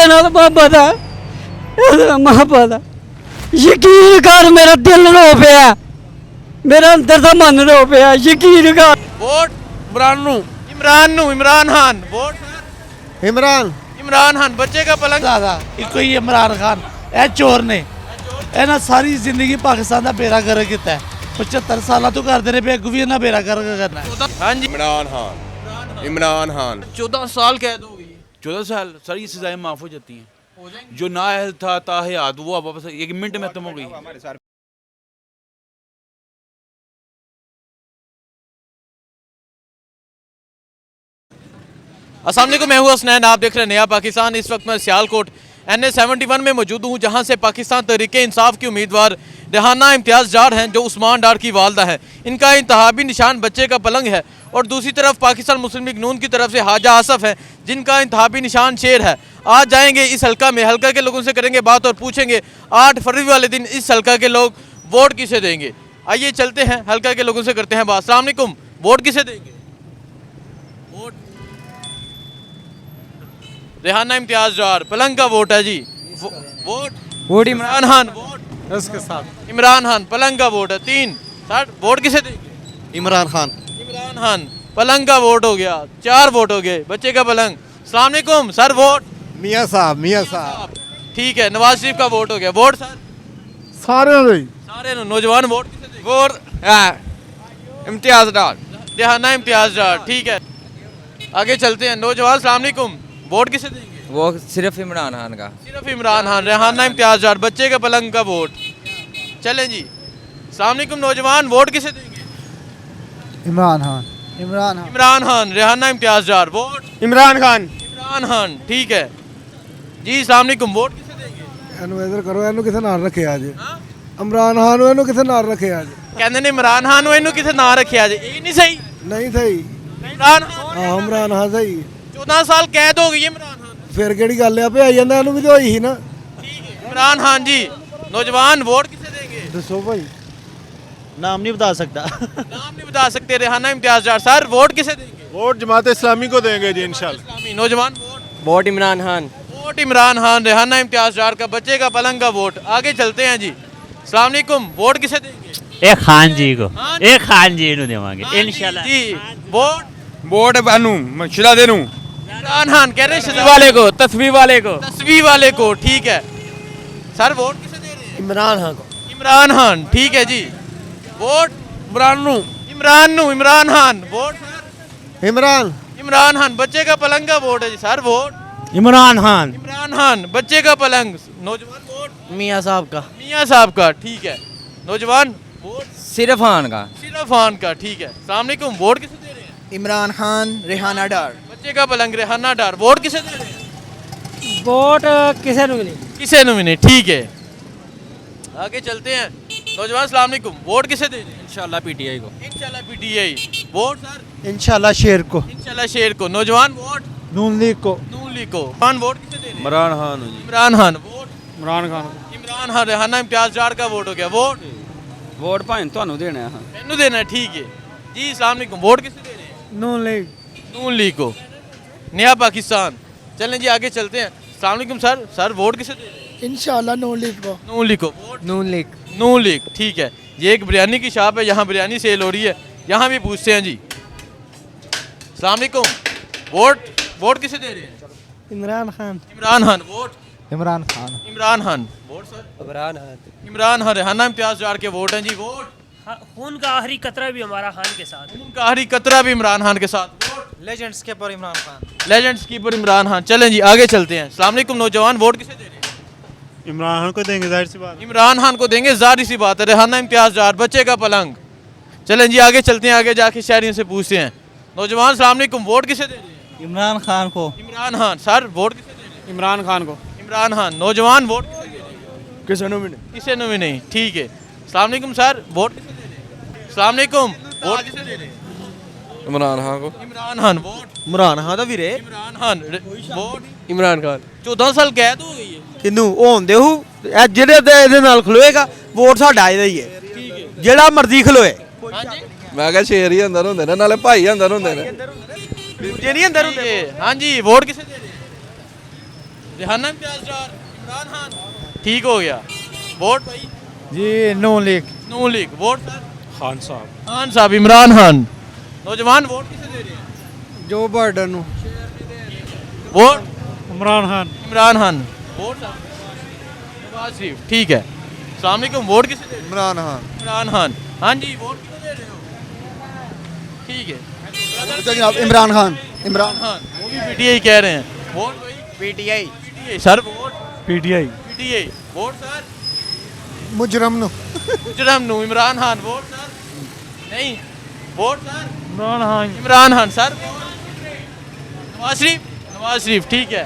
नाल बाबा दा महाबा दा यकीन कर मेरा दिल रो पिया मेरा अंदर दा मन रो पिया यकीन कर वोट इमरान खान वोट इमरान खान बच्चे का पलंग ਇੱਕੋ ਹੀ ਇਮਰਾਨ ਖਾਨ ਇਹ ਚੋਰ ਨੇ ਇਹਨਾਂ ਸਾਰੀ ਜ਼ਿੰਦਗੀ ਪਾਕਿਸਤਾਨ ਦਾ ਬੇੜਾ ਗਰਕ ਕੀਤਾ 75 ਸਾਲਾਂ ਤੋਂ ਕਰਦੇ ਨੇ ਬੇ ਅੱਗੋਂ ਵੀ ਇਹਨਾਂ ਬੇੜਾ ਗਰਕ करना है। हाँ जी इमरान खान 14 साल कैद हो गई 14 साल सर ये सजाएं माफ़ हो जाती हैं जो नाअहल था ताहयात वो अब वापस 1 मिनट में खत्म हो गई। अस्सलाम वालेकुम, मैं हूं हसनैन, आप देख रहे हैं नया पाकिस्तान। इस वक्त मैं सियालकोट NA-71 में मौजूद हूं जहां से पाकिस्तान तहरीक इंसाफ की उम्मीदवार रेहाना इम्तियाज़ जाट हैं जो उस्मान डार की वालदा है। इनका इंतहाबी निशान बच्चे का पलंग है और दूसरी तरफ पाकिस्तान मुस्लिम लीग नून की तरफ से हाजा आसफ है जिनका इंतहाबी निशान शेर है। आज जाएंगे इस हल्का में, हल्का के लोगों से करेंगे बात और पूछेंगे 8 फरवरी वाले दिन इस हल्का के लोग वोट किसे देंगे। आइए चलते हैं हल्का के लोगों से करते हैं बात। अस्सलाम वालेकुम, वोट किसे देंगे? वोट रेहाना इम्तियाज़ जाट पलंग का वोट है जी। वोट इमरान खान, वोट उसके साथ इमरान खान पलंग का वोट है 3। सर वोट किसे देंगे? इमरान खान पलंग का वोट हो गया, 4 वोट हो गए बच्चे का पलंग। अस्सलाम वालेकुम सर, वोट मियाँ साहब ठीक है। नवाज शरीफ का वोट हो गया, वोट सर सारे नौजवान वोट किसे देंगे? वोट इम्तियाज डार रेहाना इम्तियाज़ जाट ठीक है। आगे चलते हैं नौजवान। अस्सलाम वालेकुम, वोट किसे देंगे? वो सिर्फ इमरान खान का। सिर्फ इमरान खान, रेहाना इम्तियाज़ जाट बच्चे का पलंग का वोट। चलें जी। अस्सलाम वालेकुम नौजवान, वोट किसे देंगे? इमरान इमरान खान, रेहाना इम्तियाज़ जाट वोट इमरान खान ठीक है जी। अस्सलाम वालेकुम, वोट किसे देंगे? ਇਹਨੂੰ ਇਧਰ ਕਰੋ ਇਹਨੂੰ ਕਿਸੇ ਨਾਲ ਰੱਖਿਆ ਅੱਜ ਇਮਰਾਨ ਖਾਨ ਨੂੰ ਇਹਨੂੰ ਕਿਸੇ ਨਾਲ ਰੱਖਿਆ ਅੱਜ कहते ने इमरान खान ਨੂੰ ਇਹਨੂੰ ਕਿਸੇ ਨਾ ਰੱਖਿਆ ਜੇ, ਇਹ ਨਹੀਂ ਸਹੀ। ਨਹੀਂ ਸਹੀ इमरान खान ਹਾਂ ਇਮਰਾਨ ਹਾਂ ਸਹੀ 14 साल कैद हो गई है इमरान खान। ਫਿਰ ਕਿਹੜੀ ਗੱਲ ਆ ਭਈ ਜਾਂਦਾ ਇਹਨੂੰ ਵੀ ਤੇ ਹੋਈ ਸੀ ਨਾ ठीक है इमरान खान जी। नौजवान वोट किसे देंगे? ਦੱਸੋ ਭਾਈ ਨਾਮ ਨਹੀਂ बता सकता नाम नहीं बता सकते। रेहाना इम्तियाज़ जाट सर वोट किसे देंगे? वोट जमात इस्लामी को देंगे जी इंशाल्लाह। इस्लामी नौजवान वोट इमरान खान। वोट इमरान खान, रेहाना इम्तियाज़ जाट का बच्चे का पलंग का वोट। आगे चलते हैं जी। अस्सलाम वालेकुम, वोट किसे देंगे? एक खान जी को एक खान जी नु देवांगे इंशाल्लाह जी। वोट बानू मशरा देनू इमरान खान कह रहे हैं वाले को तस्वीर वाले को तस्वीर वाले को ठीक है। सर वोट किसे दे रहे हैं? इमरान खान को इमरान खान ठीक है जी। Vote Imran Khan vote sir Imran Khan बच्चे का पलंग का वोट है जी। सर वोट इमरान खान बच्चे का पलंग। नौजवान वोट मियाँ साहब का ठीक है। नौजवान वोट सिर्फ खान का। सिर्फ खान का ठीक है। अस्सलाम वालेकुम, वोट किसे दे रहे हैं? इमरान खान रेहाना डार बच्चे का पलंग रेहाना डार वोट किसे दे रहे हैं? वोट किसे नु नहीं किसे नु नहीं ठीक है। आगे चलते हैं नौजवान। अस्सलाम वालेकुम, वोट किसे दे रहे हैं? इंशाल्लाह पीटीआई को। इंशाल्लाह पीटीआई वोट सर इंशाल्लाह शेर को इंशाल्लाह शेर को। नौजवान वोट नून लीग को नून लीग को। खान वोट किसे दे रहे हैं? इमरान खान इमरान खान वोट इमरान खान इमरान खान, रेहाना इम्तियाज़ जाट का वोट हो गया। वोट वोट भाई ਤੁਹਾਨੂੰ ਦੇਣਾ ਹੈ। मैनू देना है ठीक है जी। अस्सलाम वालेकुम, वोट किसे दे रहे हैं? नून लीग को। नया पाकिस्तान। चलें जी आगे चलते हैं। अस्सलाम वालेकुम सर वोट किसे दे रहे हैं? इंशाल्लाह नून लीग को वोट नून लीग ठीक है। ये एक बिरयानी की शॉप है, यहाँ बिरयानी सेल हो रही है, यहाँ भी पूछते हैं जी। अस्सलाम वालेकुम, वोट किसे दे रहे हैं? Imran Khan vote Imran Khan vote sir Imran Khan, Rehana Imtiaz Jat के वोट हैं जी। वोट खून का आखिरी कतरा भी हमारा खान के साथ। उनका आखिरी कतरा भी इमरान खान के साथ। वोट लेजेंड्स के पर इमरान खान लेजेंड्स कीपर इमरान खान। चलें जी आगे चलते हैं। अस्सलाम वालेकुम नौजवान, वोट किसे दे रहे हैं? इमरान खान को देंगे जाहिर सी बात इमरान खान को देंगे, जाहिर सी बात है। रेहाना इम्तियाज़ जाट बच्चे का पलंग। चलें जी आगे चलते हैं, आगे जाके शहरियों से पूछते हैं। नौजवान अस्सलाम वालेकुम, वोट किसे दे रहे हैं? इमरान खान को इमरान खान सर वोट किसे दे रहे हैं? इमरान खान को इमरान खान। नौजवान वोट किसे दे रहे हैं? किसे भी नहीं ठीक है। अस्सलाम वालेकुम सर, वोट किसे दे रहे हैं? अस्सलाम वालेकुम, वोट किसे दे रहे हैं? इमरान खान को इमरान खान वोट इमरान खान ਦਾ ਵੀਰੇ इमरान खान वोट इमरान खान 14 साल कैद हो गई है। ਕਿਨੂੰ ਹੋਂਦੇ ਹੂ ਇਹ ਜਿਹੜੇ ਤੇ ਇਹਦੇ ਨਾਲ ਖਲੋਏਗਾ ਵੋਟ ਸਾਡਾ ਇਹਦਾ ਹੀ ਹੈ ਜਿਹੜਾ ਮਰਜ਼ੀ ਖਲੋਏ। हाँ जी मैं क्या शेर ही अंदर होंगे ने नाले भाई अंदर होंगे ने ਦੂਜੇ ਨਹੀਂ ਅੰਦਰ ਹੁੰਦੇ। हाँ जी वोट किसे दे रहे हैं? रिहाना इम्तियाज डार, इमरान खान, ठीक हो गया। वोट भाई जी नून लीग नून लीग, वोट सर खान साहब खान साहब, इमरान खान। नौजवान वोट किसे दे रहे हैं? जो बाइडन ਨੂੰ vote Imran Khan Imran Khan, vote sir Nawaz Sharif, ठीक है। अस्सलाम वालेकुम, वोट किसे दे रहे हैं? इमरान खान इमरान खान, हाँ जी, वोट किसे दे रहे हो? ठीक है। जनाब इमरान खान इमरान खान, वो भी पीटीआई कह रहे हैं। वोट भाई PTI PTI sir, vote PTI PTI, vote sir मुजरम ਨੂੰ मुजरम नू, इमरान खान, वोट सर नहीं, vote sir Imran Khan Imran Khan sir, vote Nawaz Sharif, Nawaz Sharif, ठीक है।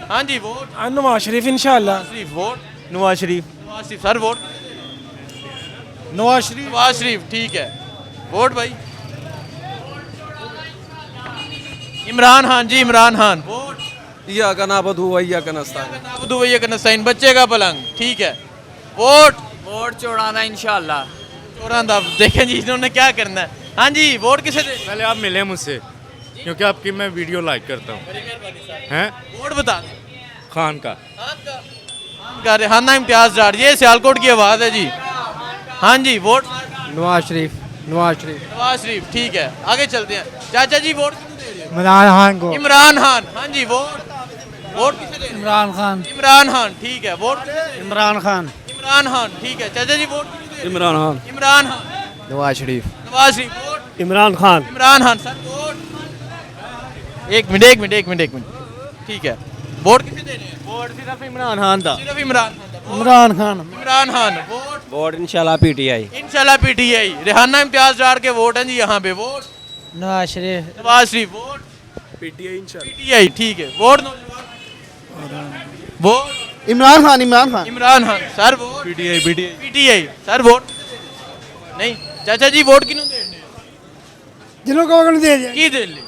हाँ जी, वोट नवाज शरीफ इंशाल्लाह Sharif, vote Nawaz Sharif Nawaz Sharif sir, vote Nawaz Sharif Nawaz Sharif, ठीक है। वोट भाई इमरान खान जी, इमरान खान, वोट या का नाबदू या का नस्तान दुबई का नस्ताइन, बच्चे का पलंग, ठीक है। वोट वोट चौड़ाना इंशाल्लाह। चौरान दा, देखें जी इन्होंने क्या करना है। हाँ जी, वोट किसे दे? पहले आप मिले मुझसे क्योंकि आपकी मैं वीडियो लाइक करता हूँ हैं वोट बता दें। खान का खान का रिहाना इम्तियाज डार, ये सियालकोट की आवाज़ है जी। हाँ जी, वोट नवाज शरीफ नवाज शरीफ, ठीक है। आगे चलते हैं। चाचा जी वोट किसे दे रहे हो? इमरान खान को इमरान खान, हाँ जी, वोट वोट किसे दे रहे हो? इमरान खान इमरान खान, ठीक है। वोट किसे दे रहे हो? इमरान खान इमरान खान, ठीक है। चाचा जी वोट किसे दे रहे हो? Imran Khan Imran Khan, Nawaz Sharif Nawaz Sharif, vote Imran Khan Imran Khan sir, vote एक मिनट एक मिनट एक मिनट एक मिनट, ठीक है। वोट किसे दे रहे हैं? वोट सिर्फ इमरान खान था। सिर्फ इमरान खान, इमरान खान इमरान खान, वोट वोट इंशाल्लाह पीटीआई इंशाल्लाह पीटीआई। रिहाना इम्तियाज डार के वोट हैं जी यहाँ पे। Vote Nawaz Sharif Nawaz Sharif, vote PTI, ठीक है। वोट नौजवान, vote Imran Khan Imran Khan sir, vote PTI sir, vote नहीं। चाचा जी वोट किन्हों दे रहे हैं? ਜਿਹਨੂੰ ਕਹੋਗੇ ਦੇ ਦੇ की दे ले?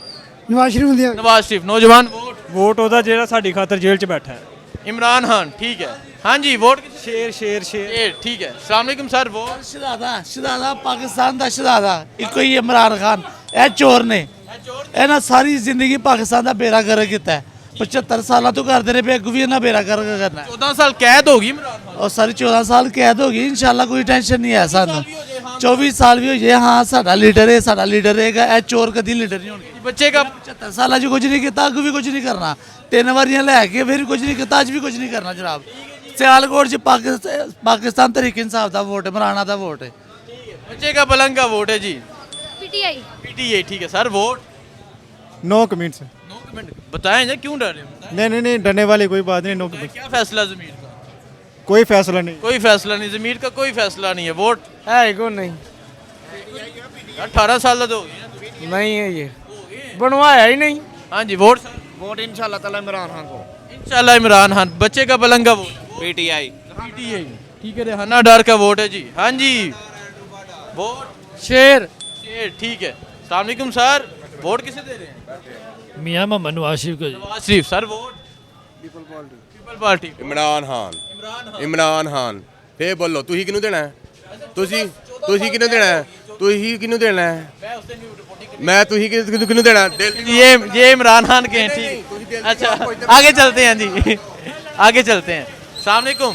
ਨਵਾਜ਼ ਸ਼ਰੀਫ ਹੁੰਦੇ नवाज शरीफ, नौजवान वोट वोट ਉਹਦਾ ਜਿਹੜਾ ਸਾਡੀ ਖਾਤਰ ਜੇਲ੍ਹ 'ਚ ਬੈਠਾ ਹੈ इमरान खान, ठीक है। हाँ जी, वोट ਸ਼ੇਰ ਸ਼ੇਰ ਸ਼ੇਰ ये ठीक है। अस्सलाम वालेकुम सर, वोट ਸ਼ਹਜ਼ਾਦਾ ਪਾਕਿਸਤਾਨ ਦਾ ਸ਼ਹਜ਼ਾਦਾ ਇੱਕੋ ਹੀ ਇਮਰਾਨ ਖਾਨ। ਇਹ ਚੋਰ ਨੇ, ਇਹਨਾਂ ਸਾਰੀ ਜ਼ਿੰਦਗੀ ਪਾਕਿਸਤਾਨ ਦਾ ਬੇੜਾ ਗਰਕ ਕੀਤਾ ਹੈ। 75 ਸਾਲਾਂ ਤੋਂ ਕਰਦੇ ਰਹੇ ਪਏ, ਅੱਗੋਂ ਵੀ ਇਹਨਾਂ ਬੇੜਾ ਗਰਕ ਕਰਨਾ ਹੈ। 14 साल कैद होगी इमरान खान। ਔਰ ਸਾਰੀ 14 ਸਾਲ ਕੈਦ ਹੋ ਗਈ, ਇਨਸ਼ਾਅੱਲਾ ਕੋਈ ਟੈਨਸ਼ਨ ਨਹੀਂ ਹੈ ਸਾਨੂੰ। 24 ਸਾਲ ਵੀ ਹੋ ਜਾਏ, ਹਾਂ ਸਾਡਾ ਲੀਡਰ ਹੈ, ਸਾਡਾ ਲੀਡਰ ਰਹੇਗਾ। ਇਹ ਚੋਰ ਕਦੀ ਲੀਡਰ ਨਹੀਂ ਹੋਣਗੇ। बच्चे का 75 ਸਾਲਾਂ 'ਚ ਕੁਝ ਨਹੀਂ ਕੀਤਾ, ਅੱਗੋਂ ਵੀ ਕੁਝ ਨਹੀਂ ਕਰਨਾ। 3 ਵਾਰੀਆਂ ਲੈ ਕੇ ਫਿਰ ਕੁਝ ਨਹੀਂ ਕੀਤਾ, ਅੱਜ ਵੀ ਕੁਝ ਨਹੀਂ ਕਰਨਾ ਜਨਾਬ। ਸਿਆਲਕੋਟ 'ਚ ਪਾਕਿਸਤਾਨ ਤਹਿਰੀਕ ਇਨਸਾਫ ਦਾ ਵੋਟ ਹੈ, ਇਮਰਾਨ ਦਾ ਵੋਟ ਹੈ। बच्चे का पलंग का वोट है जी, पीटीआई पीटीआई, ठीक है सर। वोट 9 कमेंट्स 9 कमेंट बताएं जी, क्यों डर रहे हो? नहीं डरने वाली कोई बात नहीं 9 क्या फैसला जमीर का? कोई फैसला नहीं कोई फैसला नहीं, जमीर का कोई फैसला नहीं है। वोट है को नहीं 18 साल तो हो गए ना। नहीं है ये बनवाया ही नहीं हाँ जी, वोट सर वोट इंशाल्लाह ताला इमरान खान को इंशाल्लाह इमरान खान। बच्चे का पलंग का वोट पीटीआई पीटीआई, ठीक है। रिहाना डार का वोट है जी, हाँ जी। वोट शेर शेर, ठीक है। अस्सलाम वालेकुम सर, वोट किसे दे रहे हैं? मियां मोहम्मद नवाज शरीफ को Nawaz Sharif sir, vote people party Imran Khan Imran Khan. ਫੇਰ ਬੋਲੋ, ਤੁਸੀਂ ਕਿਹਨੂੰ ਦੇਣਾ ਹੈ? ਤੁਸੀਂ ਕਿਹਨੂੰ ਦੇਣਾ ਹੈ? ਤੁਸੀਂ ਕਿਹਨੂੰ ਦੇਣਾ ਹੈ? ਮੈਂ ਤੁਸੀਂ ਕਿਹਨੂੰ ਦੇਣਾ? ये इमरान खान के हैं, ठीक। अच्छा, आगे चलते हैं जी, आगे चलते हैं। अस्सलाम वालेकुम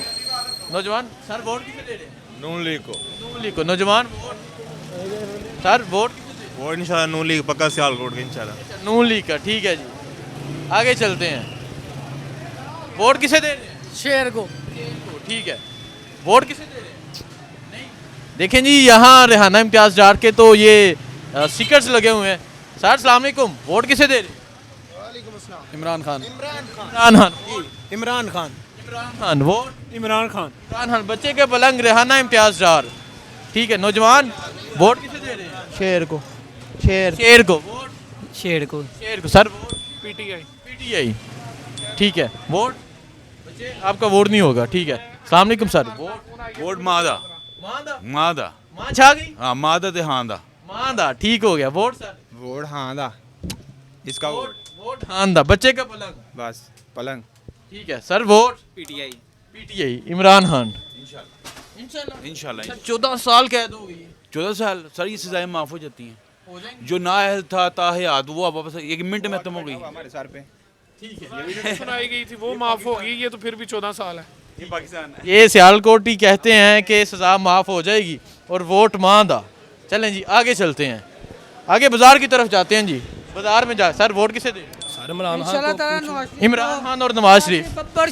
नौजवान सर, वोट किसे दे रहे हैं? ਨੂਨ ਲੀਗ ਕੋ नून लीग को। नौजवान वोट सर, वोट किसे दे रहे वो इंशाल्लाह नून लीग पक्का सियालकोट का इंशाल्लाह। हैं? नून लीग का, ठीक है जी। आगे चलते हैं। वोट किसे दे रहे हैं? शेर को ठीक है। वोट किसे दे रहे हैं? नहीं। देखें जी, यहाँ रिहाना इम्तियाज डार के तो ये स्टिकर्स लगे हुए हैं। सर अस्सलाम वालेकुम, वोट किसे दे रहे हैं? इमरान खान इमरान खान, इमरान खान इमरान खान, वोट इमरान खान इमरान खान। बच्चे के पलंग रिहाना इम्तियाज डार, ठीक है। नौजवान वोट किसे दे रहे हैं? शेर को शेर शेर को, वोट शेर को शेर को सर, वोट पीटीआई, ठीक है। वोट बच्चे आपका वोट नहीं होगा, ठीक है। अस्सलाम वालेकुम सर, वोट वोट मां दा मां दा मां दा मां छा गई, हाँ मां दा ते हां दा मां दा, ठीक हो गया। वोट सर वोट हाँ दा इसका वोट वोट हां दा, बच्चे का पलंग, बस पलंग ठीक है sir. Vote PTI PTI, Imran Khan इंशाल्लाह। 14 साल कैद हो गई है। 14 साल सर, ये सजाएं माफ हो जाती हैं। हो जाएंगे। जो नाअहल था ताहयात वो अब वापस 1 मिनट में खत्म हो गई। हमारे सर पे सुनाई गई थी वो माफ होगी, ये तो फिर भी 14 साल है। ये पाकिस्तान है। ये सियालकोट ही कहते हैं कि सज़ा माफ़ हो जाएगी और वोट मांदा। चलें जी आगे चलते हैं, आगे बाजार की तरफ जाते हैं जी। बाजार में जा सर, वोट किसे दे? इमरान खान और नवाज शरीफ। बब्बर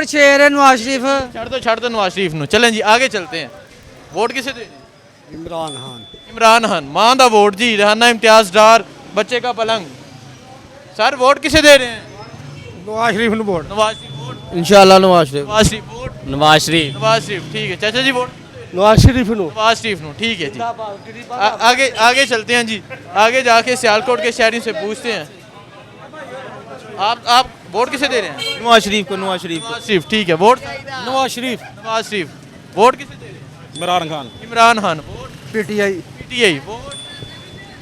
शेर है नवाज शरीफ। छड़ दो नवाज शरीफ नु। चलें जी आगे चलते हैं, वोट किसे दे? इमरान खान मां दा वोट जी। रेहाना इम्तियाज डार, बच्चे का पलंग। सर वोट किसे दे रहे हैं? नवाज शरीफ नु वोट। नवाज शरीफ वोट। इंशाल्लाह नवाज शरीफ। नवाज शरीफ वोट। नवाज शरीफ। नवाज शरीफ ठीक है। चाचा जी वोट? नवाज शरीफ नु। नवाज शरीफ नु ठीक है जी। आगे आगे चलते हैं जी, आगे जाके सियालकोट के शहरी से पूछते हैं, आप वोट किसे दे रहे हैं? नवाज शरीफ को। नवाज शरीफ नवाज शरीफ ठीक है। वोट? नवाज शरीफ। नवाज शरीफ। वोट किसे दे रहे हैं? Imran Khan. Imran Khan. Vote? PTI. PTI. Vote?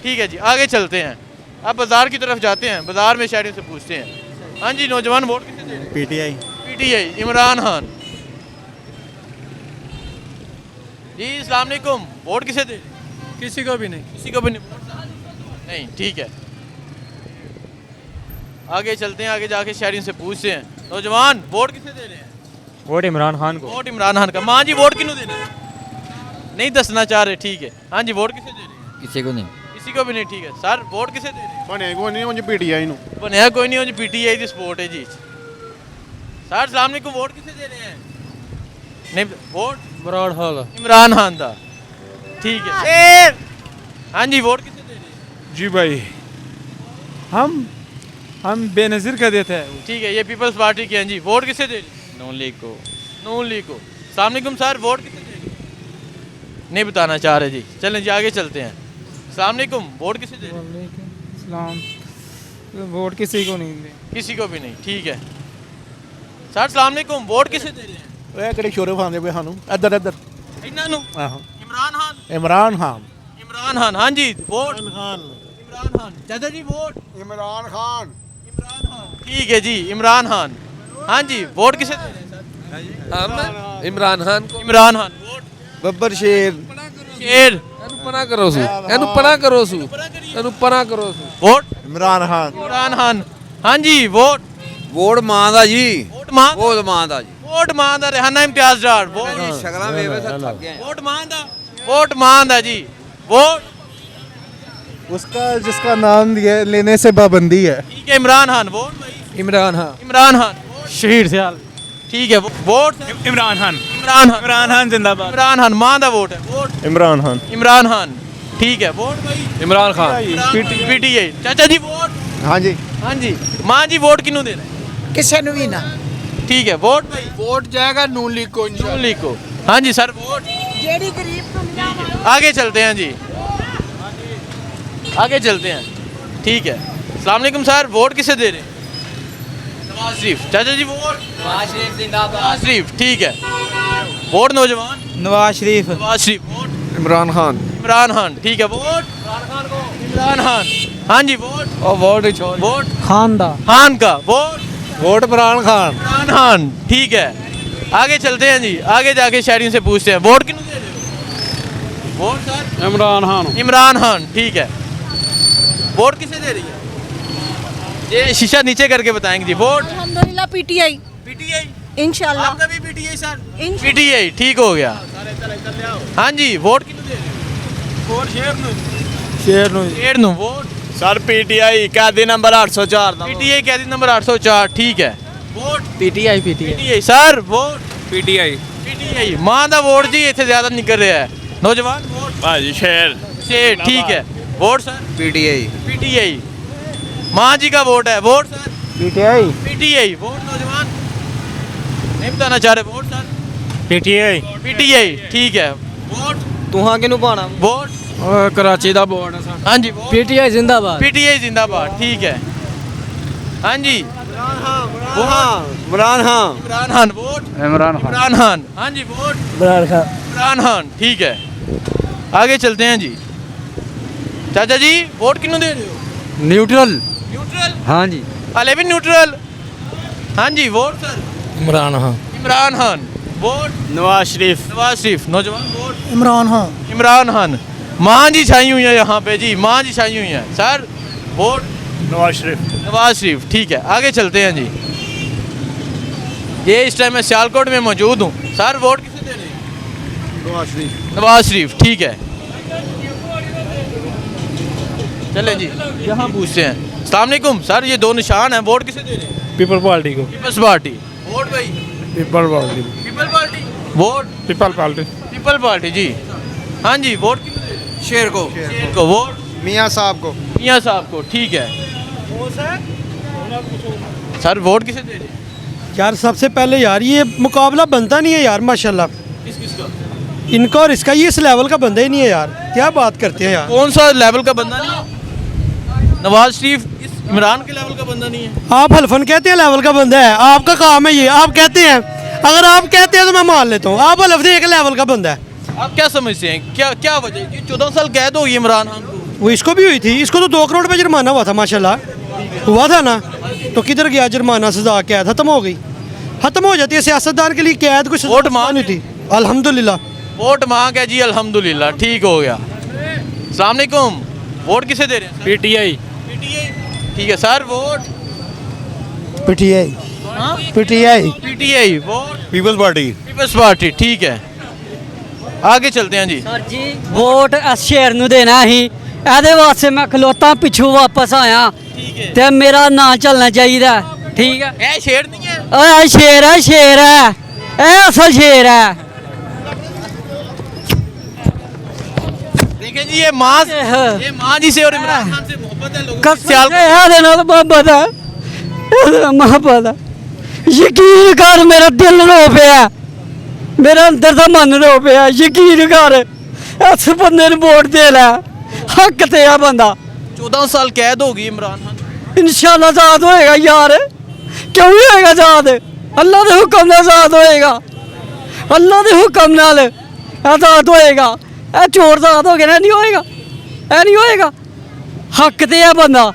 ठीक है जी आगे चलते हैं, अब बाजार की तरफ जाते हैं, बाजार में शहरियों से पूछते हैं। हाँ जी नौजवान वोट किसे दे रहे हैं? पीटीआई। पीटीआई इमरान खान जी। अस्सलाम वालेकुम, वोट किसे दे रहे हैं? किसी को भी नहीं। किसी को भी नहीं ठीक है। आगे चलते हैं, आगे जाके शहरियों से पूछते हैं, नौजवान वोट किसे दे रहे हैं? वोट इमरान खान को। वोट इमरान खान का। माँ जी वोट किन्हों दे रहे हैं? नहीं दसना चाह रहे ठीक है। हाँ जी वोट किसे दे रहे हैं? किसी को नहीं। किसी को भी नहीं ठीक है। सर वोट किसे दे रहे हैं? बने को नहीं मुझे पीटीआई नु। बनया कोई नहीं, पीटीआई की सपोर्ट है जी। सर अस्सलाम वालेकुम, वोट किसे दे रहे हैं? नहीं वोट इमरान खान दा ठीक है। हाँ जी वोट किसे दे रहे हैं? जी भाई हम बेनज़ीर का देते हैं। ठीक है, ये पीपल्स पार्टी के हैं जी। वोट किसे दे रहे हैं? नून लीग को। नून लीग को। अस्सलाम वालेकुम सर, वोट किसे दे रहे हैं? नहीं बताना चाह रहे जी। चलें जी आगे चलते हैं। अस्सलाम वालेकुम, वोट किसे दे रहे हैं? वोट किसी को नहीं दे। किसी को भी नहीं ठीक है। सर अस्सलाम वालेकुम, वोट किसे दे रहे हैं? ਇਹ ਕਿਹੜੇ ਸ਼ੋਰੇ ਖਾਂਦੇ ਪਏ ਸਾਨੂੰ ਇੱਧਰ ਇੱਧਰ इन्हां नू? ਆਹੋ इमरान खान। ਇਮਰਾਨ ਖਾਨ इमरान खान हाँ जी वोट? इमरान खान। चाचा जी वोट? ਇਮਰਾਨ ਖਾਨ इमरान खान ठीक है जी। इमरान खान हाँ जी वोट किसे दे रहे हैं सर? इमरान खान को। इमरान खान। वोट? ਬੱਬਰ ਸ਼ੇਰ। शेर। ਪਨਾ ਕਰੋ ਸੂ ਇਹਨੂੰ ਪਨਾ ਕਰੋ ਸੂ ਇਹਨੂੰ ਪਨਾ ਕਰੋ ਸੂ। वोट? ਇਮਰਾਨ ਖਾਨ इमरान खान हाँ जी वोट? ਵੋਟ ਮਾਂ ਦਾ ਜੀ। वोट मां? ਵੋਟ ਮਾਂ ਦਾ ਜੀ। वोट मां दा। रेहाना इम्तियाज डार। वोट? ਸ਼ਕਲਾਂ ਵੇਵੇ ਸਭ ਥੱਕ ਗਏ। वोट मां दा। वोट मां दा जी। वोट? उसका जिसका नाम लेने से पाबंदी है ठीक है। इमरान खान। वोट भाई? इमरान खान। इमरान खान। शहीद सियाल ठीक है। वोट? इमरान खान। इमरान खान। इमरान खान जिंदाबाद। इमरान खान मां दा वोट है। वोट? इमरान खान इमरान खान ठीक है। वोट भाई? इमरान खान। पीटीआई। चाचा जी वोट? हाँ जी हाँ जी मां जी वोट किन्नू दे रहे हैं? किसी ने भी ना। ठीक है। वोट भाई? वोट जाएगा नून लीग को। नून लीग को। हाँ जी सर वोट? जेडी गरीब दुनिया वाला। आगे चलते हैं जी, आगे चलते हैं ठीक है। अस्सलाम वालेकुम सर, वोट किसे दे रहे हैं? नवाज शरीफ। चाचा जी वोट? नवाज शरीफ जिंदाबाद। नवाज शरीफ ठीक है। वोट नौजवान? नवाज शरीफ। नवाज शरीफ। वोट? इमरान खान। इमरान खान ठीक है। वोट? इमरान खान हाँ जी वोट? और वोट छोड़। वोट खान दा। खान का। वोट? वोट इमरान खान इमरान खान ठीक है। आगे चलते हैं जी, आगे जाके शहरियों से पूछते हैं, वोट किन्हों दे रहे हो? Vote sir? इमरान खान। इमरान खान ठीक है। वोट किसे दे रही है? ये शीशा नीचे करके बताएंगे जी। वोट? अल्हम्दुलिल्लाह पीटीआई। पीटीआई। इंशाल्लाह। आपका भी पीटीआई सर? इंशाल्लाह। पीटीआई ठीक हो गया। हाँ जी वोट किन्हों दे रहे हो? वोट शेर नु। शेर नु। वोट? सर पीटीआई कैदी नंबर 804 दा। पीटीआई कैदी नंबर 804 ठीक है। Vote? PTI. PTI sir. Vote? PTI. PTI मां दा वोट जी इतने ज्यादा निकल रहा है। नौजवान वोट? भाजी शेर। शेर ठीक है। Vote sir? पीटीआई। पीटीआई मां जी का वोट है। Vote sir? PTI. PTI. Vote नौजवान? नहीं बताना चाह रहे। Vote sir? पीटीआई। पीटीआई ठीक है। वोट? तुहां किनु पाना? वोट? कराची दा बोर्ड है सर। हाँ जी वोट? पीटीआई जिंदाबाद। पीटीआई जिंदाबाद ठीक है। हाँ जी इमरान खान। इमरान खान। वोट? इमरान खान। इमरान खान हाँ जी वोट? इमरान खान। इमरान खान ठीक है। आगे चलते हैं जी। चाचा जी वोट किन्हों दे रहे हो? न्यूट्रल। न्यूट्रल? हाँ जी। अले भी न्यूट्रल हाँ जी। Vote sir? Imran Khan. Imran Khan. Vote? Nawaz Sharif. Nawaz Sharif. नौजवान वोट? इमरान खान। इमरान खान मां जी छाई हुई है यहाँ पे जी, मां जी छाई हुई है। Sir vote? नवाज शरीफ। नवाज शरीफ, ठीक है। आगे चलते हैं जी। ये इस टाइम मैं सियालकोट में मौजूद हूँ। सर वोट किसे दे रहे हैं? नवाज शरीफ। नवाज शरीफ, ठीक है। चलें जी, यहाँ पूछते हैं। अस्सलाम वालेकुम सर, ये दो निशान हैं, वोट किसे दे रहे हैं? पीपल पार्टी को। Peoples party. वोट भाई? People party. People party. Vote? People party. People party जी। हाँ जी, वोट किसे दे रहे हैं? शेर को। शेर को। वोट? मियाँ साहब को। मियाँ साहब को, ठीक है। सर वोट किसे दे रहे हैं? यार सबसे पहले यार ये मुकाबला बनता नहीं है यार, माशाल्लाह किस किस का? इनका और इसका ये इस लेवल का बंदा ही नहीं है यार, क्या बात करते हैं यार। कौन सा लेवल का बंदा नहीं है? नवाज शरीफ इस इमरान के लेवल का बंदा नहीं है। आप हल्फन कहते हैं लेवल का बंदा है, आपका काम है ये, आप कहते हैं, अगर आप कहते हैं तो मैं मान लेता हूँ, आप हल्फ से एक लेवल का बंदा है। आप क्या समझते हैं, क्या क्या वजह है? 14 साल कैद होगी इमरान खान को। वो इसको भी हुई थी, इसको तो 2 करोड़ पे जुर्माना हुआ था, माशाल्लाह हुआ था ना। तो किधर गया जुर्माना, सजा कैद खत्म हो गई, खत्म हो जाती है सियासतदान के लिए कैद, कुछ वोट मांग नहीं थी। अल्हम्दुलिल्लाह वोट मांग है जी, अल्हम्दुलिल्लाह, ठीक हो गया। अस्सलाम वालेकुम, वोट किसे दे रहे हैं? पीटीआई। पीटीआई, ठीक है सर। वोट? पीटीआई। हाँ? PTI. PTI. Vote? People's party. People's party, ठीक है। आगे चलते हैं जी। सर जी वोट इस शेर ਨੂੰ देना ही, ਇਹਦੇ ਵਾਸਤੇ मैं खलोता पिछू वापस आया ते मेरा ਨਾਂ ਚੱਲਣਾ ਚਾਹੀਦਾ, ठीक है। ਇਹ शेर नहीं है। ਓਏ शेर है, शेर है, ਇਹ ਅਸਲ शेर है। देखें जी, ये माँ जी से और इमरान खान से मोहब्बत है लोगों की। कसम ਇਹਦੇ ਨਾਲ ਮੁਹੱਬਤ ਹੈ, ਇਹਦੇ ਨਾਲ ਮੁਹੱਬਤ ਹੈ। ਯਕੀਨ ਕਰ ਮੇਰਾ ਦਿਲ ਰੋ ਪਿਆ, ਮੇਰਾ ਅੰਦਰ ਦਾ ਮਨ ਰੋ ਪਿਆ, ਯਕੀਨ ਕਰ ਇਸ ਬੰਦੇ ਨੂੰ ਵੋਟ ਦੇ ਲੈ, ਹੱਕ ਤੇ ਆ ਬੰਦਾ। 14 साल कैद होगी इमरान खान। इंशाल्लाह आजाद होएगा यार, क्यों नहीं होएगा आजाद? अल्लाह के हुक्म नाल आजाद होएगा, अल्लाह के हुक्म नाल आजाद होएगा। ए चोर आजाद हो गया ना, नहीं होएगा, ए नहीं होएगा, हक ते है बंदा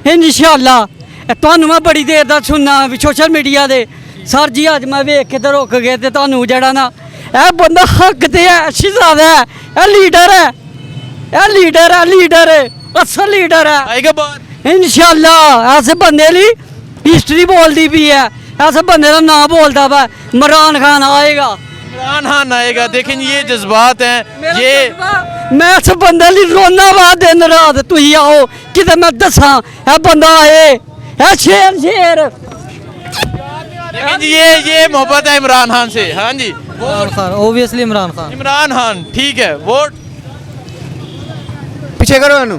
इंशाल्लाह। तुहानू मैं बड़ी देर दा सुनना सोशल मीडिया दे, सर जी अज मैं वेख के ते रुक गए, ते तुहानू जेड़ा ना ए बंदा हक ते है, शहजादा है, ए लीडर है, ए लीडर है, लीडर है, असल लीडर है। आएगा बात इंशाल्लाह ऐसे बंदे ली हिस्ट्री बोलती भी है, ऐसे बंदे का नाम बोलता वा इमरान खान आएगा। इमरान खान आएगा। देखें ये जज्बात हैं, ये मैं इस बंदे ली रोना वा दिन रात, तुम आओ कि मैं दसा है बंदा आए, है शेर शेर। देखें जी, ये मोहब्बत है इमरान खान से। हाँ जी, इमरान खान, ओबियसली इमरान खान। इमरान खान, ठीक है। वोट? पीछे करो इन्हू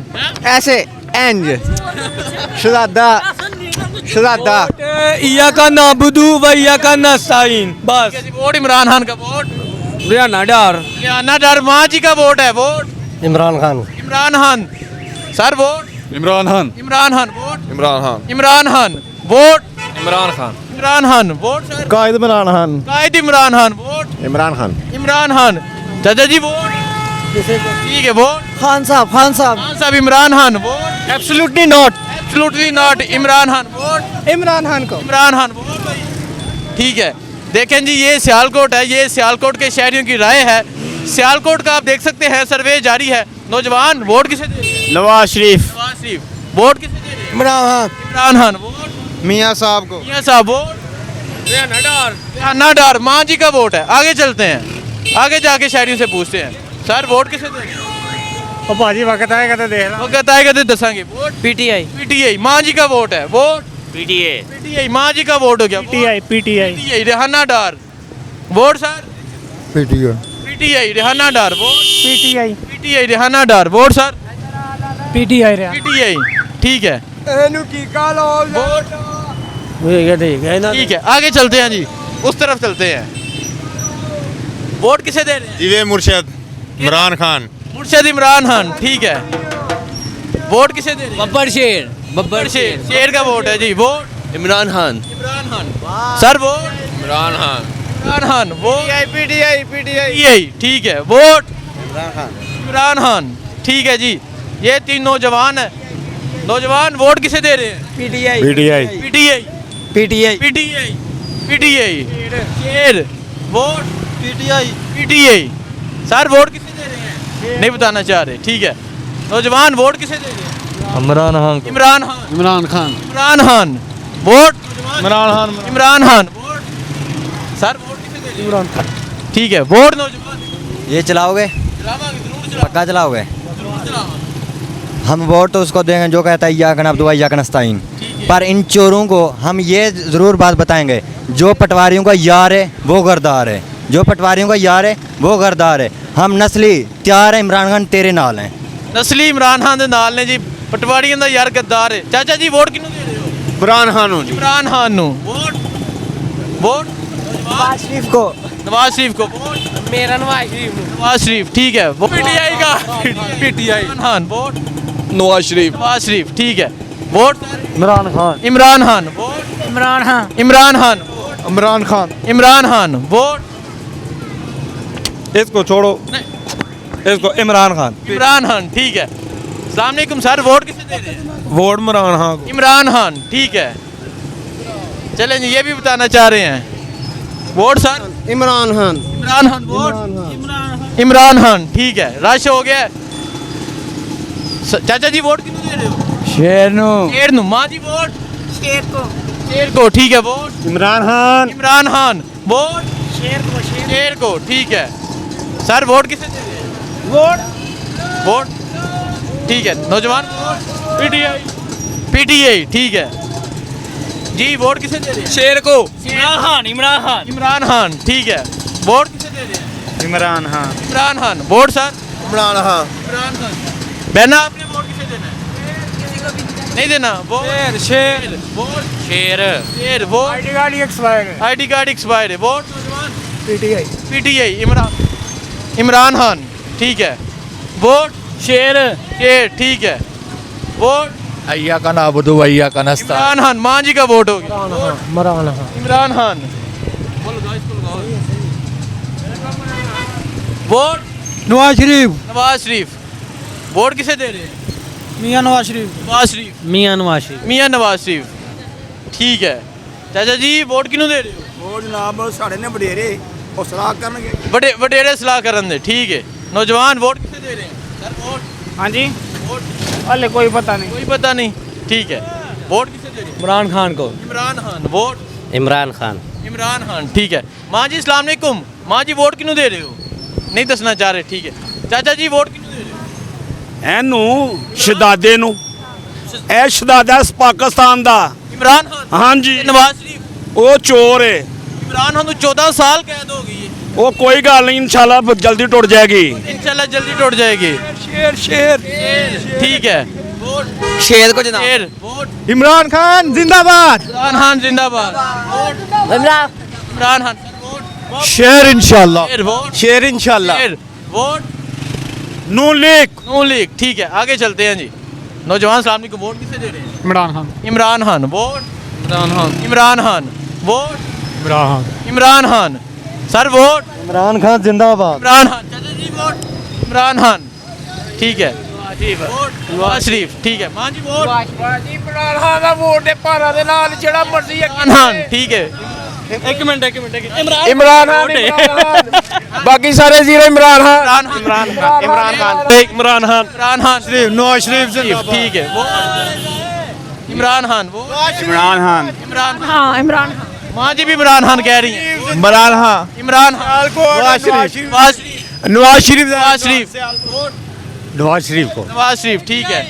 ऐसे एंज शहजादा शहजादा। इया का नाबुदू व इया का नस्ताइन, बस। ठीक है जी, वोट इमरान खान का। वोट? रियाना डार। रियाना डार माँ जी का वोट है। Vote? Imran Khan. Imran Khan. Sir vote? Imran Khan. Imran Khan. Vote? Imran Khan. Imran Khan. Vote? Imran Khan. Imran Khan. Vote sir? कायद इमरान खान। कायद इमरान खान। वोट? इमरान खान। इमरान खान। चाचा जी वोट? ठीक है। वोट? खान साहब, खान साहब। खान साहब Imran Khan. Vote? Absolutely not, absolutely not Imran Khan. Vote? Imran Khan को। इमरान खान। वोट भाई? ठीक है। देखें जी, ये सियालकोट है, ये सियालकोट के शहरियों की राय है। सियालकोट का आप देख सकते हैं, सर्वे जारी है। नौजवान वोट किसे दे रहे हैं? नवाज शरीफ। नवाज शरीफ। वोट किसे दे रहे हैं? इमरान खान। इमरान खान। वोट? मियाँ साहब को। मियां साहब। वोट? रियाना डार। रियाना डार माँ जी का वोट है। आगे चलते हैं, आगे जाके शहरियों से पूछते हैं। सर वोट किसे दे रहे हैं? भाजी वक्त आएगा तो देख वो कहता है दसांगे। वोट? पीटीआई। पीटीआई माँ जी का वोट है। वोट? पीटीए। पीटीआई माँ जी का वोट हो गया। PTI PTI Rihana Dar. Vote sir? PTI PTI Rihana Dar. Vote? PTI. PTI Rihana Dar. Vote sir? PTI PTI, ठीक है। वोट? ठीक है। आगे चलते हैं जी, उस तरफ चलते हैं। वोट किसे दे रहे हैं? जिवे मुर्शद इमरान खान। मुर्शद इमरान खान, ठीक है। वोट किसे दे रहे हैं? बब्बर शेर। बब्बर शेर। शेर का वोट है जी। Vote? Imran Khan. Imran Khan. Sir vote? Imran Khan. Imran Khan. Vote? PTI PTI, ठीक है। वोट? इमरान खान, ठीक है जी। ये 3 नौजवान है। नौजवान वोट किसे दे रहे हैं? PTI. PTI PTI. PTI. PTI. PTI शेर। Vote? PTI. PTI. Sir vote किसे दे रहे हैं? नहीं बताना चाह रहे, ठीक है। नौजवान वोट किसे दे रहे हैं? Imran Khan Imran Khan Imran Khan Imran Khan vote Imran Khan Imran Khan vote sir vote किसे दे रहे हैं? इमरान खान ठीक है वोट नौजवान ये चलाओगे चलावांगे जरूर पक्का चलाओगे चलावांगे हम वोट तो उसको देंगे जो कहता है या कन अब्दुआ या कन नस्ताइन पर इन चोरों को हम ये ज़रूर बात बताएंगे जो पटवारियों का यार है वो गरदार है जो पटवारियों का यार है वो गरदार है हम नस्ली तैयार है इमरान खान तेरे नाल हैं नस्ली इमरान खान ਦੇ ਨਾਲ ਨੇ ਜੀ ਪਟਵਾਰੀਆਂ ਦਾ ਯਾਰ ਗੱਦਾਰ ਹੈ ਚਾਚਾ ਜੀ ਵੋਟ ਕਿਹਨੂੰ ਦੇ ਰਹੇ ਹੋ इमरान खान हो इमरान खान ਨੂੰ ਵੋਟ ਵੋਟ नवाज शरीफ को नवाज शरीफ को वोट मेरा नवाज शरीफ नवाज शरीफ ठीक है वो पीटीआई का पीटीआई इमरान खान वोट नवाज शरीफ नवाज शरीफ ठीक है vote Imran Khan Imran Khan vote Imran Khan Imran Khan Imran Khan Imran Khan vote इसको छोड़ो इसको इमरान खान इमरान खान ठीक है अस्सलाम वालेकुम सर वोट किसे दे रहे हैं वोट इमरान खान इमरान खान ठीक है चलें जी ये भी बताना चाह रहे हैं vote sir Imran Khan Imran Khan vote Imran Khan ठीक है रश हो गया चाचा जी वोट किसको दे रहे हो शेर नु माँ जी वोट शेर को ठीक है वोट इमरान खान इमरान खान वोट शेर को ठीक है सर वोट किसे दे रहे हैं वोट ठीक है नौजवान पीटीआई ठीक है जी वोट किसे दे रहे हैं शेर को इमरान खान ठीक है वोट किसे दे रहे हैं इमरान खान इमरान खान वोट सर इमरान खान इमरान खान बहना आपने वोट किसे देना है नहीं देना वोट शेर वोट शेर वोट आईडी कार्ड एक्सपायर है वोट पीटीआई इमरान खान ठीक है वोट शेर ठीक है वोट अय्या का नाबुदु वय्या का नस्ता इमरान खान मां जी का वोट हो गया इमरान खान बोलो गाइस को लगाओ वोट नवाज शरीफ नवाज शरीफ वोट किसे दे रहे हैं मियाँ नवाज शरीफ नवाज शरीफ मियाँ नवाज शरीफ मियां नवाज शरीफ ठीक है चाचा जी वोट किहनू दे रहे हो वो जनाब साढ़े ने वडेरे और सलाह करनगे बड़े वडेरे सलाह करन दे ठीक है नौजवान वोट किसे दे रहे हैं सर वोट हाँ जी वोट अरे कोई पता नहीं कोई पता नहीं ठीक है वोट किसे दे रहे हैं इमरान खान को इमरान खान वोट इमरान खान इमरान खान ठीक है माँ जी अस्सलाम वालेकुम माँ जी वोट किहनू दे रहे हो नहीं दसना चाह रहे ठीक है चाचा जी वोट किहनू दे रहे हो ਇਹਨੂੰ ਸ਼ਹਜ਼ਾਦੇ ਨੂੰ ਇਹ ਸ਼ਹਜ਼ਾਦਾ ਪਾਕਿਸਤਾਨ ਦਾ इमरान खान ਹਾਂਜੀ नवाज शरीफ ਉਹ ਚੋਰ ਹੈ इमरान खान को 14 साल कैद हो गई है ਉਹ ਕੋਈ ਗੱਲ ਨਹੀਂ ਇਨਸ਼ਾਅੱਲਾ ਜਲਦੀ ਟੁੱਟ ਜਾਏਗੀ इंशाल्लाह जल्दी टूट जाएगी शेर ठीक है वोट शेर को जनाब शेर वोट इमरान खान जिंदाबाद इमरान खान जिंदाबाद वोट इमरान खान वोट शेर इंशाल्लाह शेर वोट शेर इंशाल्लाह शेर वोट नून लीग नून लीग ठीक है आगे चलते हैं जी नौजवान सामने को वोट किसे दे रहे हैं Imran Khan vote Imran Khan vote Imran Khan sir vote Imran Khan जिंदाबाद इमरान खान चाचा जी वोट इमरान खान ठीक है वोट नवाज शरीफ ठीक है मां जी वोट इमरान खान का वोट है भारा दे नाल जेड़ा मर्जी इमरान खान ठीक है एक मिनट इमरान खान बाकी सारे जीरो इमरान खान इमरान खान इमरान खान इमरान खान शरीफ नवाज शरीफ ठीक है वो इमरान खान वो इमरान खान इमरान खान हाँ इमरान खान माँ जी भी इमरान खान कह रही हैं इमरान खान इमरान खान नवाज शरीफ नवाज शरीफ नवाज शरीफ नवाज शरीफ नवाज शरीफ को नवाज शरीफ ठीक है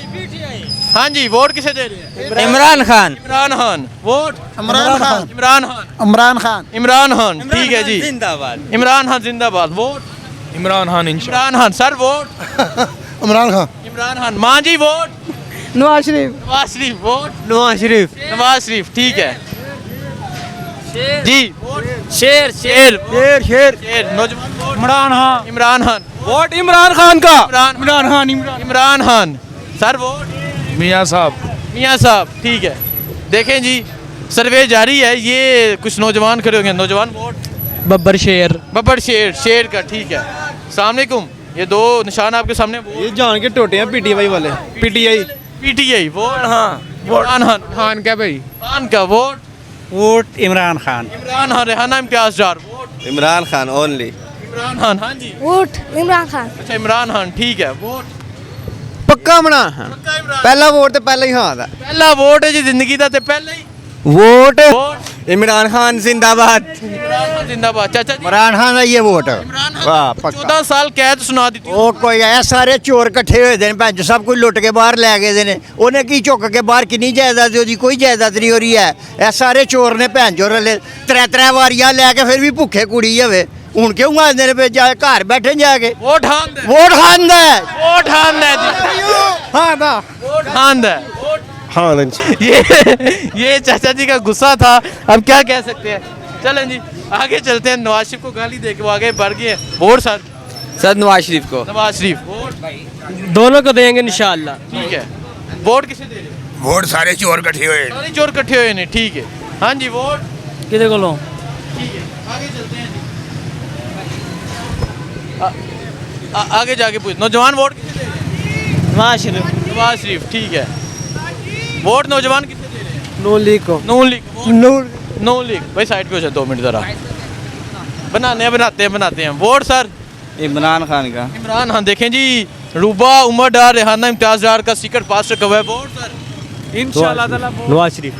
हाँ जी वोट किसे दे रहे हैं इमरान खान इमरान खान वोट इमरान खान इमरान खान इमरान खान इमरान खान ठीक है जी जिंदाबाद इमरान खान जिंदाबाद vote Imran Khan Imran Khan sir vote Imran Khan Imran Khan माँ जी वोट नवाज शरीफ नवाज शरीफ वोट नवाज शरीफ नवाज शरीफ ठीक है जी शेर शेर शेर नौजवान वोट इमरान खान वोट इमरान खान का इमरान खान सर वोट मियाँ साहब मियाँ साहब ठीक है देखें जी सर्वे जारी है ये कुछ नौजवान खड़े होंगे नौजवान वोट बब्बर शेर बब्बर शेर का ठीक है अस्सलाम वालेकुम ये दो निशान आपके सामने ये जान के टोटे हैं पीटीआई वाले पीटीआई वोट इमरान खान खान क्या भाई खान का वोट इमरान खान इमरान खान रेहाना इम्तियाज डार वोट इमरान खान ओनली इमरान खान हाँ जी वोट इमरान खान अच्छा इमरान खान ठीक है वोट ਪੱਕਾ ਇਮਰਾਨ ਖਾਨ ਪਹਿਲਾ ਵੋਟ ਤੇ ਪਹਿਲਾਂ ਹੀ ਹਾਂ ਦਾ पहला वोट है जी जिंदगी का ते पहले ही ਵੋਟ वोट इमरान खान जिंदाबाद इमरान खान जिंदाबाद चाचा जी इमरान खान ਦਾ ਇਹ ਵੋਟ ਵਾਹ ਪੱਕਾ 14 साल कैद सुना दी थी ਉਹ ਕੋਈ ਐ ਸਾਰੇ ਚੋਰ ਇਕੱਠੇ ਹੋਏ ਦੇ ਨੇ ਭੈਣ ਚੋ, ਸਭ ਕੁਝ ਲੁੱਟ ਕੇ ਬਾਹਰ ਲੈ ਗਏ ਦੇ ਨੇ ਉਹਨੇ ਕੀ ਝੁੱਕ ਕੇ ਬਾਹਰ ਕਿੰਨੀ ਜਾਇਦਾਦ ਸੀ ਉਹਦੀ ਕੋਈ ਜਾਇਦਾਦ ਨਹੀਂ ਹੋ ਰਹੀ ਹੈ ਇਹ ਸਾਰੇ ਚੋਰ ਨੇ ਭੈਣ ਚੋ ਰਲੇ ਤਰੇ ਵਾਰੀਆਂ ਲੈ ਕੇ ਫਿਰ ਵੀ ਭੁੱਖੇ ਕੁੜੀ ਹੋਵੇ ਹੁਣ ਕਿਉਂ ਆਂਦੇ ਨੇ ਵੀ ਜਾ ਘਰ ਬੈਠੇ ਜਾ ਕੇ वोट हान दे ਵੋਟ ਖਾਂਦਾ वोट हान दे जी ਹਾਂ ਦਾ वोट हान दे ਹਾਂ ये चाचा जी का गुस्सा था अब क्या कह सकते हैं चलें जी आगे चलते हैं नवाज शरीफ को गाली दे के वो आगे बढ़ गए vote sir sir Nawaz Sharif को नवाज शरीफ वोट दोनों को देंगे इंशाल्लाह ठीक है वोट किसे दे रहे हैं ਵੋਟ ਸਾਰੇ ਚੋਰ ਇਕੱਠੇ ਹੋਏ सारे चोर इकट्ठे हुए ने ठीक है हाँ जी वोट किधर को लो ठीक है आगे चलते हैं जी आगे जाके पूछ नौजवान वोट किसे दे रहे हैं नवाज शरीफ ठीक है वोट नौजवान किसे दे रहे हैं नून लीग को नून लीग नून लीग भाई साइड पे हो जाए 2 मिनट जरा बनाते हैं वोट सर इमरान खान का इमरान खान देखें जी रूबा उमर डार रेहाना इम्तियाज डार का सीक्रेट पास रखा हुआ है वोट सर इंशाल्लाह ताला नवाज शरीफ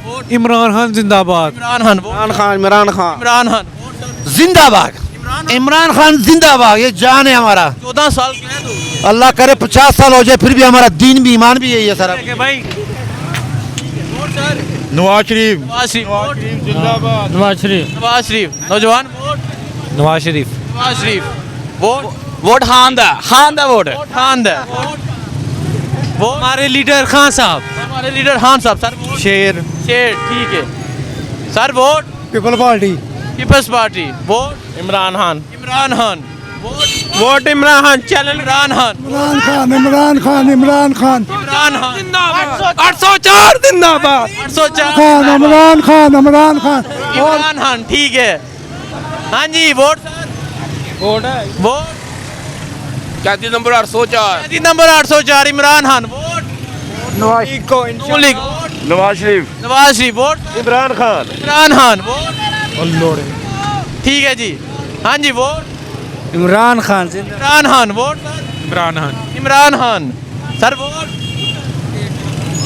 वोट इमरान खान जिंदाबाद Imran Khan vote Imran Khan Imran Khan vote sir जिंदाबाद इमरान खान जिंदाबाद ये जान है हमारा 14 साल कैद हो गए अल्लाह करे 50 साल हो जाए फिर भी हमारा दीन भी ईमान भी यही है सर भाई vote sir Nawaz Sharif Nawaz Sharif vote Nawaz Sharif Nawaz Sharif नौजवान vote Nawaz Sharif Nawaz Sharif vote vote Khan दा वोट वोट खान है वोट हमारे लीडर खान साहब हमारे लीडर खान साहब सर वोट शेर शेर ठीक है sir vote people party people's party vote Imran Khan Imran Khan vote vote Imran Khan channel Imran Khan Imran Khan Imran Khan 804 जिंदाबाद 804 इमरान खान इमरान खान ठीक है हाँ जी वोट सर वोट है vote 33 number 804 number 804 Imran Khan vote Nawaz को नून league vote Nawaz Sharif Nawaz Sharif vote Imran Khan vote ठीक है जी हाँ जी vote Imran Khan Imran Khan vote Imran Khan sir vote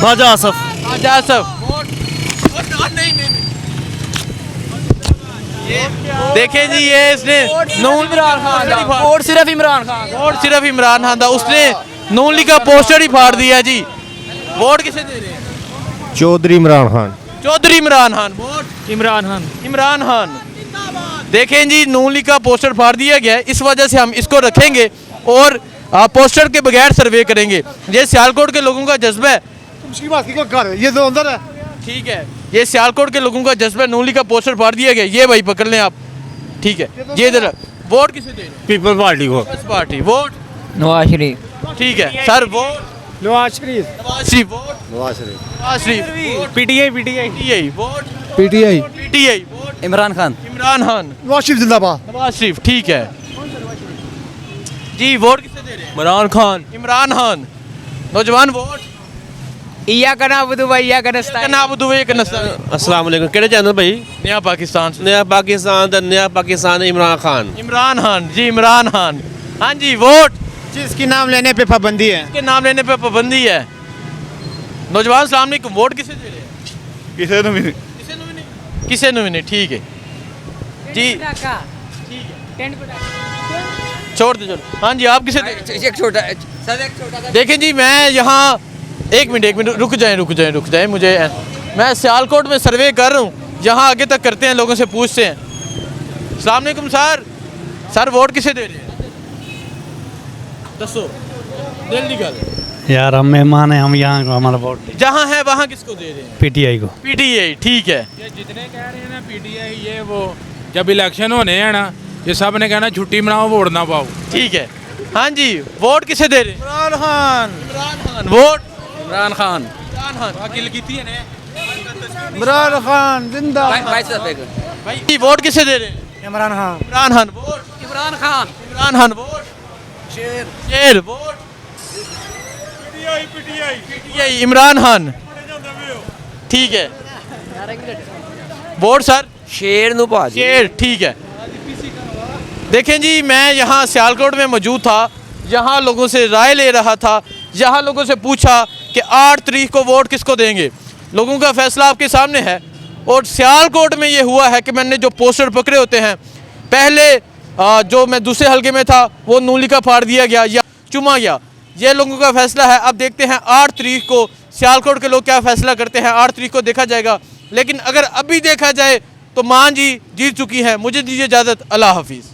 Khawaja Asif Khawaja Asif vote नहीं ये देखें जी ये इसने नून इमरान खान वोट सिर्फ इमरान खान वोट सिर्फ इमरान खान था उसने नून लीग का पोस्टर ही फाड़ दिया जी वोट किसे दे रहे हैं चौधरी इमरान खान चौधरी इमरान खान वोट इमरान खान देखें जी नून लीग का पोस्टर फाड़ दिया गया है इस वजह से हम इसको रखेंगे और पोस्टर के बगैर सर्वे करेंगे ये सियालकोट के लोगों का जज्बा है ये तो अंदर है ठीक है ये सियालकोट के लोगों का जज्बा नून लीग का पोस्टर फाड़ दिया गया ये भाई पकड़ लें आप ठीक है ये इधर वोट किसे दे रहे हैं पीपल पार्टी को पार्टी वोट नवाज शरीफ ठीक है sir vote Nawaz Sharif Nawaz Sharif vote Nawaz Sharif PTI PTI vote PTI PTI vote Imran Khan Imran Khan Nawaz Sharif जिंदाबाद नवाज शरीफ ठीक है जी वोट किसे दे रहे हैं इमरान खान नौजवान वोट इया कना बुदु भैया कनस्ता अस्सलाम वालेकुम केड़े चैनल भाई नया पाकिस्तान से नया पाकिस्तान इमरान खान इमरान खान जी इमरान खान हाँ जी वोट जिसकी नाम लेने पे पाबंदी है के नाम लेने पे पाबंदी है नौजवान सलाम अलैकुम वोट किसे दे रहे हैं किसे नु नहीं ठीक है जी छोड़ दो चलो हाँ जी आप किसे दे रहे हैं? एक छोटा देखें जी मैं यहाँ एक मिनट रुक जाए मुझे मैं सियालकोट में सर्वे कर रहा हूँ यहाँ आगे तक करते हैं लोगों से पूछते हैं अस्सलाम वालेकुम सर वोट किसे दे रहे हैं दसो दिल निकाल यार हम मेहमान हैं हम यहाँ को हमारा वोट जहाँ है वहाँ किसको दे रहे हैं पीटीआई को पीटीआई ठीक है ये जितने कह रहे हैं ना पीटीआई ये वो जब इलेक्शन होने हैं ना ये सब ने कहना छुट्टी मनाओ वोट ना पाओ ठीक है हाँ जी वोट किसे दे रहे हैं इमरान खान वोट इमरान खान गिल की थी इमरान खान जिंदाबाद भाई वोट किसे दे रहे हैं इमरान खान वोट इमरान खान वोट शेर वोट पीटीआई इमरान खान ठीक है वोट सर शेर नु भाजी शेर ठीक है देखें जी मैं यहाँ सियालकोट में मौजूद था यहाँ लोगों से राय ले रहा था यहाँ लोगों से पूछा कि 8 तारीख को वोट किसको देंगे। लोगों का फैसला आपके सामने है। और सियालकोट में ये हुआ है कि मैंने जो पोस्टर पकड़े होते हैं, पहले जो मैं दूसरे हलके में था वो नूली का फाड़ दिया गया या चुमा गया। ये लोगों का फैसला है। अब देखते हैं 8 तारीख को सियालकोट के लोग क्या फैसला करते हैं। 8 तारीख को देखा जाएगा। लेकिन अगर अभी देखा जाए तो मान जी जीत चुकी है। मुझे दीजिए इजाज़त। अल्लाह हाफिज़।